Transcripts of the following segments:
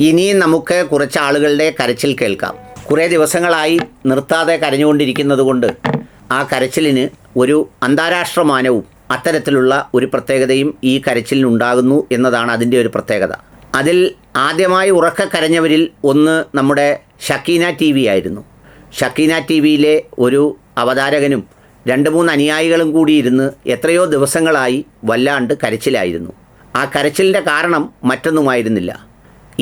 ഇനിയും നമുക്ക് കുറച്ച് ആളുകളുടെ കരച്ചിൽ കേൾക്കാം. കുറേ ദിവസങ്ങളായി നിർത്താതെ കരഞ്ഞുകൊണ്ടിരിക്കുന്നത് കൊണ്ട് ആ കരച്ചിലിന് ഒരു അന്താരാഷ്ട്ര മാനവും അത്തരത്തിലുള്ള ഒരു പ്രത്യേകതയും ഈ കരച്ചിലിനുണ്ടാകുന്നു എന്നതാണ് അതിൻ്റെ ഒരു പ്രത്യേകത. അതിൽ ആദ്യമായി ഉറക്കെ കരഞ്ഞവരിൽ ഒന്ന് നമ്മുടെ ഷക്കീന ടി വി ആയിരുന്നു. ഷക്കീന ടി വിയിലെ ഒരു അവതാരകനും 2-3 അനുയായികളും കൂടി ഇരുന്ന് എത്രയോ ദിവസങ്ങളായി വല്ലാണ്ട് കരച്ചിലായിരുന്നു. ആ കരച്ചിലിൻ്റെ കാരണം മറ്റൊന്നുമായിരുന്നില്ല.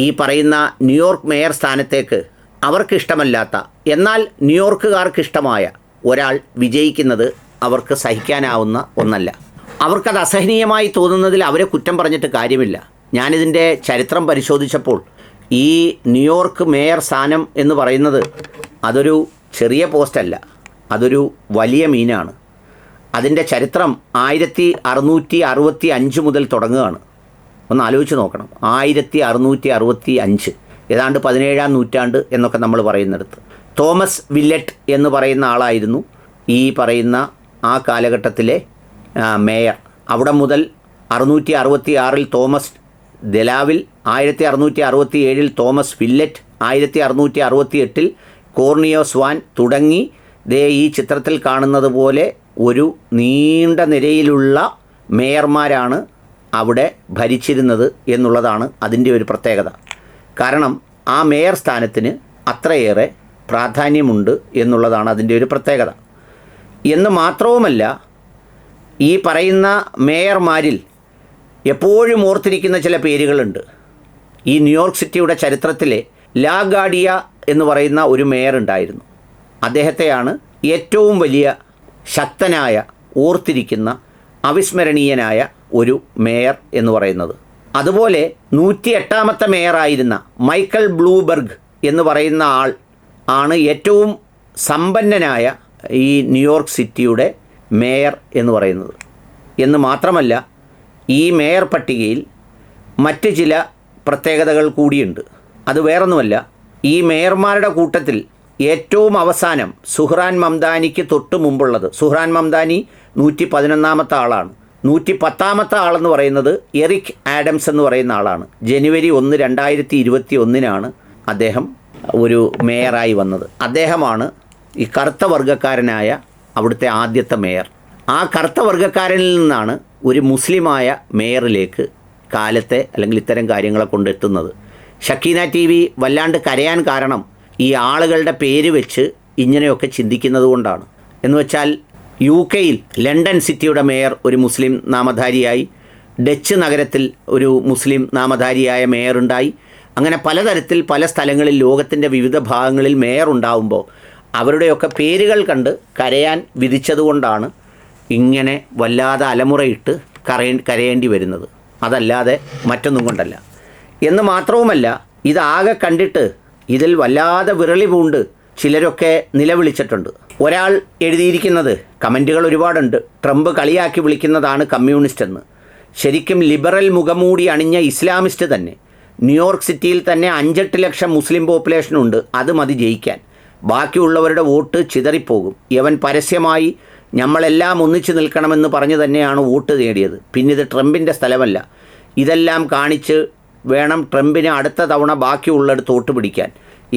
ഈ പറയുന്ന ന്യൂയോർക്ക് മേയർ സ്ഥാനത്തേക്ക് അവർക്കിഷ്ടമല്ലാത്ത എന്നാൽ ന്യൂയോർക്കുകാർക്കിഷ്ടമായ ഒരാൾ വിജയിക്കുന്നത് അവർക്ക് സഹിക്കാനാവുന്ന ഒന്നല്ല. അവർക്കത് അസഹനീയമായി തോന്നുന്നതിൽ അവരെ കുറ്റം പറഞ്ഞിട്ട് കാര്യമില്ല. ഞാനിതിൻ്റെ ചരിത്രം പരിശോധിച്ചപ്പോൾ ഈ ന്യൂയോർക്ക് മേയർ സ്ഥാനം എന്ന് പറയുന്നത് അതൊരു ചെറിയ പോസ്റ്റല്ല, അതൊരു വലിയ മീനാണ്. അതിൻ്റെ ചരിത്രം 1665 മുതൽ തുടങ്ങുകയാണ്. ഒന്ന് ആലോചിച്ച് നോക്കണം. 1665, ഏതാണ്ട് 17-ാം നൂറ്റാണ്ട് എന്നൊക്കെ നമ്മൾ പറയുന്നിടത്ത്. തോമസ് വില്ലറ്റ് എന്ന് പറയുന്ന ആളായിരുന്നു ഈ പറയുന്ന ആ കാലഘട്ടത്തിലെ മേയർ. അവിടെ മുതൽ 666 തോമസ് ദലാവിൽ, 1667 തോമസ് വില്ലറ്റ്, 1668 കോർണിയോസ് വാൻ തുടങ്ങി ദേ ഈ ചിത്രത്തിൽ കാണുന്നത് പോലെ ഒരു നീണ്ട നിരയിലുള്ള മേയർമാരാണ് അവിടെ ഭരിച്ചിരുന്നത് എന്നുള്ളതാണ് അതിൻ്റെ ഒരു പ്രത്യേകത. കാരണം ആ മേയർ സ്ഥാനത്തിന് അത്രയേറെ പ്രാധാന്യമുണ്ട് എന്നുള്ളതാണ് അതിൻ്റെ ഒരു പ്രത്യേകത. എന്ന് മാത്രവുമല്ല, ഈ പറയുന്ന മേയർമാരിൽ എപ്പോഴും ഓർത്തിരിക്കുന്ന ചില പേരുകളുണ്ട്. ഈ ന്യൂയോർക്ക് സിറ്റിയുടെ ചരിത്രത്തിലെ ലാ ഗാർഡിയ എന്ന് പറയുന്ന ഒരു മേയർ ഉണ്ടായിരുന്നു. അദ്ദേഹത്തെയാണ് ഏറ്റവും വലിയ ശക്തനായ, ഓർത്തിരിക്കുന്ന, അവിസ്മരണീയനായ ഒരു മേയർ എന്ന് പറയുന്നത്. അതുപോലെ 108ാമത്തെ മേയറായിരുന്ന മൈക്കൽ ബ്ലൂബെർഗ് എന്ന് പറയുന്ന ആൾ ആണ് ഏറ്റവും സമ്പന്നനായ ഈ ന്യൂയോർക്ക് സിറ്റിയുടെ മേയർ എന്ന് പറയുന്നത്. എന്ന് മാത്രമല്ല, ഈ മേയർ പട്ടികയിൽ മറ്റ് ചില പ്രത്യേകതകൾ കൂടിയുണ്ട്. അത് വേറൊന്നുമല്ല, ഈ മേയർമാരുടെ കൂട്ടത്തിൽ ഏറ്റവും അവസാനം സുഹ്റാൻ മംദാനിക്ക് തൊട്ട് മുമ്പുള്ളത്, സുഹ്റാൻ മംദാനി 111ാമത്തെ ആളാണ്. 110ാമത്തെ ആളെന്ന് പറയുന്നത് എറിക് ആഡംസ് എന്ന് പറയുന്ന ആളാണ്. ജനുവരി 1, 2021 അദ്ദേഹം ഒരു മേയറായി വന്നത്. അദ്ദേഹമാണ് ഈ കറുത്ത വർഗ്ഗക്കാരനായ അവിടുത്തെ ആദ്യത്തെ മേയർ. ആ കറുത്ത വർഗ്ഗക്കാരനിൽ നിന്നാണ് ഒരു മുസ്ലിമായ മേയറിലേക്ക് കാലത്തെ അല്ലെങ്കിൽ ഇത്തരം കാര്യങ്ങളെ കൊണ്ടെത്തുന്നത്. ഷക്കീന ടി വി വല്ലാണ്ട് കരയാൻ കാരണം ഈ ആളുകളുടെ പേര് വെച്ച് ഇങ്ങനെയൊക്കെ ചിന്തിക്കുന്നത് കൊണ്ടാണ്. എന്ന് വെച്ചാൽ UK-യിൽ ലണ്ടൻ സിറ്റിയുടെ മേയർ ഒരു മുസ്ലിം നാമധാരിയായി, ഡച്ച് നഗരത്തിൽ ഒരു മുസ്ലിം നാമധാരിയായ മേയർ ഉണ്ടായി. അങ്ങനെ പലതരത്തിൽ പല സ്ഥലങ്ങളിൽ ലോകത്തിൻ്റെ വിവിധ ഭാഗങ്ങളിൽ മേയർ ഉണ്ടാവുമ്പോൾ അവരുടെയൊക്കെ പേരുകൾ കണ്ട് കരയാൻ വിധിച്ചതുകൊണ്ടാണ് ഇങ്ങനെ വല്ലാതെ അലമുറയിട്ട് കരയേണ്ടി വരുന്നത്. അതല്ലാതെ മറ്റൊന്നും കൊണ്ടല്ല. എന്ന് മാത്രവുമല്ല, ഇതാകെ കണ്ടിട്ട് ഇതിൽ വല്ലാതെ വിരളി പൂണ്ട് ചിലരൊക്കെ നിലവിളിച്ചിട്ടുണ്ട്. ഒരാൾ എഴുതിയിരിക്കുന്നത്, കമൻറ്റുകൾ ഒരുപാടുണ്ട്, ട്രംപ് കളിയാക്കി വിളിക്കുന്നതാണ് കമ്മ്യൂണിസ്റ്റ് എന്ന്. ശരിക്കും ലിബറൽ മുഖംമൂടി അണിഞ്ഞ ഇസ്ലാമിസ്റ്റ് തന്നെ. ന്യൂയോർക്ക് സിറ്റിയിൽ തന്നെ 5-8 ലക്ഷം മുസ്ലിം പോപ്പുലേഷനുണ്ട്. അത് മതി ജയിക്കാൻ. ബാക്കിയുള്ളവരുടെ വോട്ട് ചിതറിപ്പോകും. യവൻ പരസ്യമായി നമ്മളെല്ലാം ഒന്നിച്ചു നിൽക്കണമെന്ന് പറഞ്ഞു തന്നെയാണ് വോട്ട് നേടിയത്. പിന്നെ ഇത് ട്രംപിൻ്റെ സ്ഥലമല്ല. ഇതെല്ലാം കാണിച്ച് വേണം ട്രംപിന് അടുത്ത തവണ ബാക്കിയുള്ളിടത്ത് വോട്ട് പിടിക്കാൻ.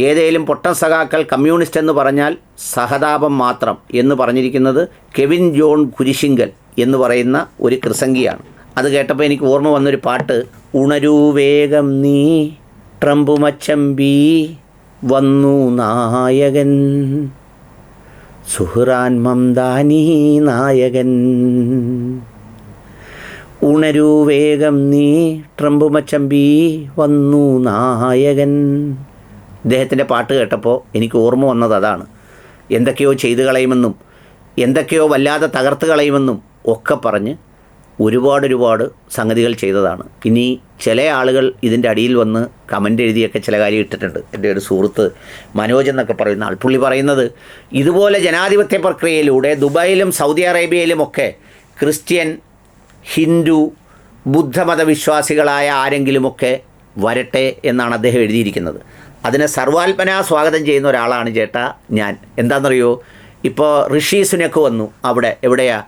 ഏതേലും പൊട്ടൻ സഖാക്കൾ കമ്മ്യൂണിസ്റ്റ് എന്ന് പറഞ്ഞാൽ സഹതാപം മാത്രം എന്ന് പറഞ്ഞിരിക്കുന്നത് കെവിൻ ജോൺ കുരിശിങ്കൽ എന്ന് പറയുന്ന ഒരു കൃസംഗിയാണ്. അത് കേട്ടപ്പോൾ എനിക്ക് ഓർമ്മ വന്നൊരു പാട്ട്, ഉണരൂ വേഗം നീ ട്രംപുമച്ചമ്പി വന്നു നായകൻ, സുഹ്റാൻ മംദാനി നായകൻ, ഉണരൂ വേഗം നീ ട്രംപുമച്ചമ്പി വന്നു നായകൻ. ഇദ്ദേഹത്തിൻ്റെ പാട്ട് കേട്ടപ്പോൾ എനിക്ക് ഓർമ്മ വന്നത് അതാണ്. എന്തൊക്കെയോ ചെയ്തു കളയുമെന്നും എന്തൊക്കെയോ വല്ലാതെ തകർത്ത് കളയുമെന്നും ഒക്കെ പറഞ്ഞ് ഒരുപാട് സംഗതികൾ ചെയ്തതാണ്. ഇനി ചില ആളുകൾ ഇതിൻ്റെ അടിയിൽ വന്ന് കമൻ്റ് എഴുതിയൊക്കെ ചില കാര്യം ഇട്ടിട്ടുണ്ട്. എൻ്റെ ഒരു സുഹൃത്ത് മനോജ് എന്നൊക്കെ പറയുന്ന ആൾ, പുള്ളി പറയുന്നത്, ഇതുപോലെ ജനാധിപത്യ പ്രക്രിയയിലൂടെ ദുബായിലും സൗദി അറേബ്യയിലുമൊക്കെ ക്രിസ്ത്യൻ, ഹിന്ദു, ബുദ്ധമതവിശ്വാസികളായ ആരെങ്കിലുമൊക്കെ വരട്ടെ എന്നാണ് അദ്ദേഹം എഴുതിയിരിക്കുന്നത്. അതിനെ സർവാത്മനാ സ്വാഗതം ചെയ്യുന്ന ഒരാളാണ് ചേട്ടാ ഞാൻ. എന്താണെന്നറിയോ, ഇപ്പോൾ ഋഷി സുനക്ക് വന്നു അവിടെ, എവിടെയാ,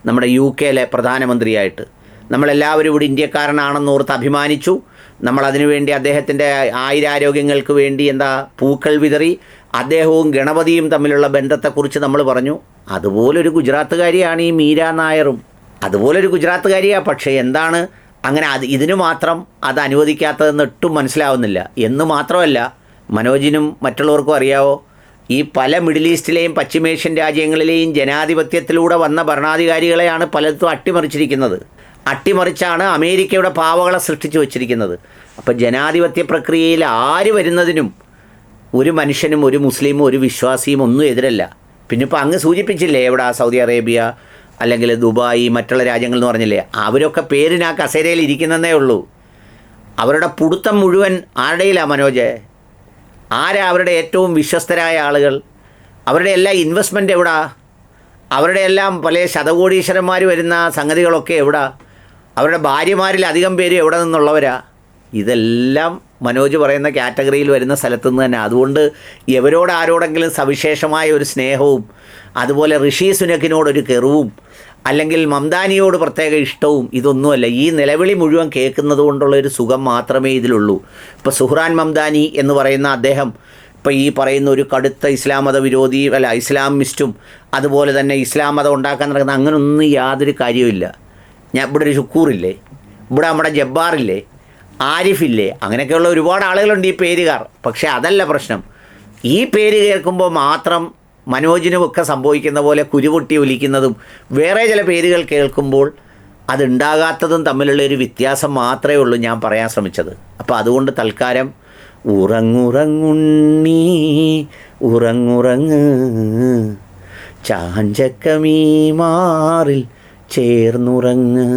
നമ്മുടെ UK-യിലെ പ്രധാനമന്ത്രിയായിട്ട്. നമ്മളെല്ലാവരും ഇവിടെ ഇന്ത്യക്കാരനാണെന്നോർത്ത് അഭിമാനിച്ചു. നമ്മളതിനു വേണ്ടി അദ്ദേഹത്തിൻ്റെ ആയുരാരോഗ്യങ്ങൾക്ക് വേണ്ടി പൂക്കൾ വിതറി. അദ്ദേഹവും ഗണപതിയും തമ്മിലുള്ള ബന്ധത്തെക്കുറിച്ച് നമ്മൾ പറഞ്ഞു. അതുപോലൊരു ഗുജറാത്തുകാരിയാണ് ഈ മീര നായറും. അതുപോലൊരു ഗുജറാത്തുകാരിയാണ്. പക്ഷേ എന്താണ് അങ്ങനെ ഇതിനു മാത്രം അത് അനുവദിക്കാത്തതെന്ന് ഒട്ടും മനസ്സിലാവുന്നില്ല. എന്ന് മാത്രമല്ല, മനോജിനും മറ്റുള്ളവർക്കും അറിയാവോ, ഈ പല മിഡിൽ ഈസ്റ്റിലെയും പശ്ചിമേഷ്യൻ രാജ്യങ്ങളിലെയും ജനാധിപത്യത്തിലൂടെ വന്ന ഭരണാധികാരികളെയാണ് പലതും അട്ടിമറിച്ചിരിക്കുന്നത്. അട്ടിമറിച്ചാണ് അമേരിക്കയുടെ പാവകളെ സൃഷ്ടിച്ചു വച്ചിരിക്കുന്നത്. അപ്പോൾ ജനാധിപത്യ പ്രക്രിയയിൽ ആര് വരുന്നതിനും ഒരു മനുഷ്യനും ഒരു മുസ്ലിമും ഒരു വിശ്വാസിയും ഒന്നും എതിരല്ല. പിന്നെ ഇപ്പോൾ അങ്ങ് സൂചിപ്പിച്ചില്ലേ, എവിടെ സൗദി അറേബ്യ അല്ലെങ്കിൽ ദുബായ് മറ്റുള്ള രാജ്യങ്ങൾ എന്ന് പറഞ്ഞില്ലേ, അവരൊക്കെ പേരിന് ആ കസേരയിൽ ഇരിക്കുന്നതേ ഉള്ളൂ. അവരുടെ പുടുത്തം മുഴുവൻ ആരുടെയിലാണ് മനോജ്? ആരാ അവരുടെ ഏറ്റവും വിശ്വസ്തരായ ആളുകൾ? അവരുടെ എല്ലാ ഇൻവെസ്റ്റ്മെൻറ്റ് എവിടാ? അവരുടെ എല്ലാം പല ശതകോടീശ്വരന്മാർ വരുന്ന സംഗതികളൊക്കെ എവിടാ? അവരുടെ ഭാര്യമാരിൽ അധികം പേര് എവിടെ നിന്നുള്ളവരാ? ഇതെല്ലാം മനോജ് പറയുന്ന കാറ്റഗറിയിൽ വരുന്ന സ്ഥലത്തു നിന്ന് തന്നെ. അതുകൊണ്ട് എവരോട് ആരോടെങ്കിലും സവിശേഷമായ ഒരു സ്നേഹവും അതുപോലെ ഋഷി സുനക്കിനോടൊരു കെറുവും അല്ലെങ്കിൽ മംദാനിയോട് പ്രത്യേക ഇഷ്ടവും ഇതൊന്നുമല്ല. ഈ നിലവിളി മുഴുവൻ കേൾക്കുന്നത് കൊണ്ടുള്ളൊരു സുഖം മാത്രമേ ഇതിലുള്ളൂ. ഇപ്പോൾ സുഹ്റാൻ മംദാനി എന്ന് പറയുന്ന അദ്ദേഹം ഇപ്പോൾ ഈ പറയുന്ന ഒരു കടുത്ത ഇസ്ലാം മത വിരോധി ഇസ്ലാമിസ്റ്റും അതുപോലെ തന്നെ ഇസ്ലാം മതം ഉണ്ടാക്കാൻ നടക്കുന്ന അങ്ങനൊന്നും യാതൊരു കാര്യവുമില്ല. ഇവിടെ ഒരു ഷുക്കൂറില്ലേ, ഇവിടെ നമ്മുടെ ജബ്ബാറില്ലേ, ആരിഫില്ലേ, അങ്ങനെയൊക്കെയുള്ള ഒരുപാട് ആളുകളുണ്ട് ഈ പേരുകാർ. പക്ഷേ അതല്ല പ്രശ്നം. ഈ പേര് കേൾക്കുമ്പോൾ മാത്രം മനോജിനുമൊക്കെ സംഭവിക്കുന്ന പോലെ കുരുപൊട്ടി ഒലിക്കുന്നതും വേറെ ചില പേരുകൾ കേൾക്കുമ്പോൾ അതുണ്ടാകാത്തതും തമ്മിലുള്ള ഒരു വ്യത്യാസം മാത്രമേ ഉള്ളൂ ഞാൻ പറയാൻ ശ്രമിച്ചത്. അപ്പോൾ അതുകൊണ്ട് തൽക്കാലം ഉറങ്ങുറങ്ങുണ്ണീ ഉറങ്ങുറങ്ങ് ചാഞ്ചക്കമീ മാറിൽ ചേർന്നുറങ്ങ്.